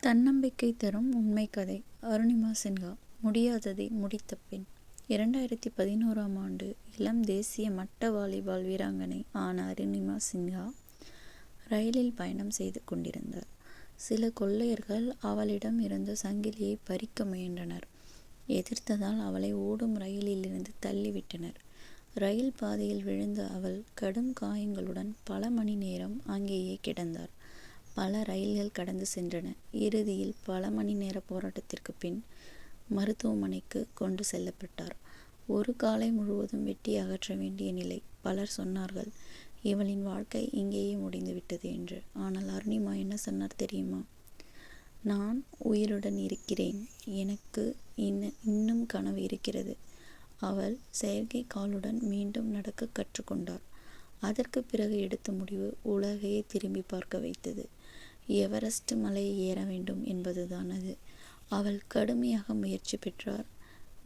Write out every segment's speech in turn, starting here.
தன்னம்பிக்கை தரும் உண்மை கதை. அருணிமா சின்ஹா. முடியாததை முடித்த பெண். 2011ஆம் ஆண்டு இளம் தேசிய மட்ட வாலிபால் வீராங்கனை ஆன அருணிமா சின்ஹா ரயிலில் பயணம் செய்து கொண்டிருந்தார். சில கொள்ளையர்கள் அவளிடம் இருந்த சங்கிலியை பறிக்க முயன்றனர். எதிர்த்ததால் அவளை ஓடும் ரயிலில் இருந்து தள்ளிவிட்டனர். ரயில் பாதையில் விழுந்த அவள் கடும் காயங்களுடன் பல மணி நேரம் அங்கேயே கிடந்தார். பல ரயில்கள் கடந்து சென்றன. இறுதியில் பல மணி நேர போராட்டத்திற்கு பின் மருத்துவமனைக்கு கொண்டு செல்லப்பட்டார். ஒரு காலை முழுவதும் வெட்டி அகற்ற வேண்டிய நிலை. பலர் சொன்னார்கள், இவளின் வாழ்க்கை இங்கேயே முடிந்துவிட்டது என்று. ஆனால் அருணிமா என்ன சொன்னார் தெரியுமா? நான் உயிருடன் இருக்கிறேன். எனக்கு இன்னும் கனவு இருக்கிறது. அவள் செயற்கை காலுடன் மீண்டும் நடக்க கற்றுக்கொண்டார். அதற்கு பிறகு எடுத்த முடிவு உலகையே திரும்பி பார்க்க வைத்தது. எவரெஸ்ட் மலையை ஏற வேண்டும் என்பதுதான் அது. அவள் கடுமையாக முயற்சி பெற்றார்.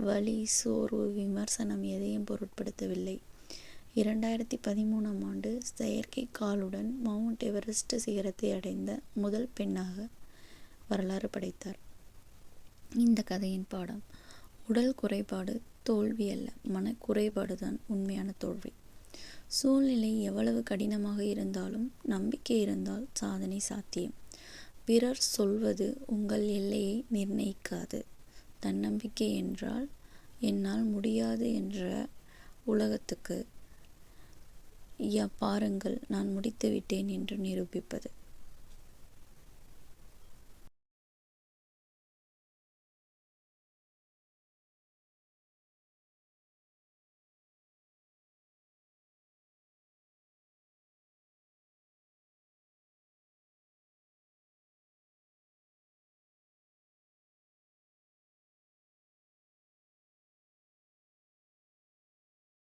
வலி, சோர்வு, விமர்சனம் எதையும் பொருட்படுத்தவில்லை. 2013ஆம் ஆண்டு செயற்கை காலுடன் மவுண்ட் எவரெஸ்ட் சிகரத்தை அடைந்த முதல் பெண்ணாக வரலாறு படைத்தார். இந்த கதையின் பாடம்: உடல் குறைபாடு தோல்வி அல்ல, மனக்குறைபாடுதான் உண்மையான தோல்வி. சூழ்நிலை எவ்வளவு கடினமாக இருந்தாலும் நம்பிக்கை இருந்தால் சாதனை சாத்தியம். பிறர் சொல்வது உங்கள் எல்லையை நிர்ணயிக்காது. தன்னம்பிக்கை என்றால் என்னால் முடியாது என்ற உலகத்துக்கு பாருங்கள், நான் முடித்து விட்டேன் என்று நிரூபிப்பது.